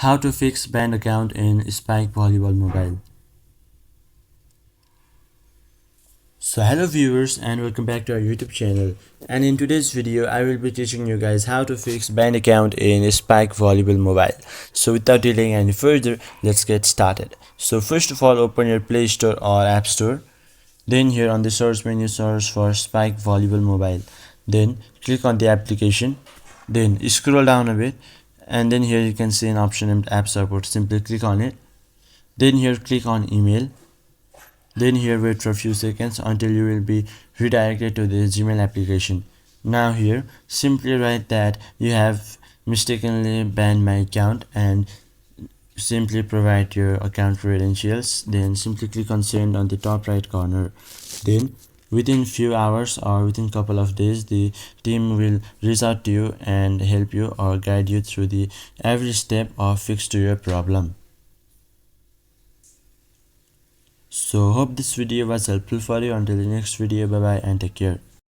How to fix banned account in Spike Volleyball Mobile. So hello viewers and welcome back to our YouTube channel, and in today's video I will be teaching you guys how to fix banned account in Spike Volleyball Mobile. So without delaying any further, let's get started. So first of all, open your Play Store or App Store. Then here on the search menu, search for Spike Volleyball Mobile. Then click on the application. Then scroll down a bit, and then here you can see an option named App Support. Simply click on it. Then here click on Email. Then here wait for a few seconds until you will be redirected to the Gmail application. Now here simply write that you have mistakenly banned my account and simply provide your account credentials. Then simply click on send on the top right corner. Then within few hours or within couple of days, the team will reach out to you and help you or guide you through the every step of fix to your problem. So hope this video was helpful for you. Until the next video, bye bye and take care.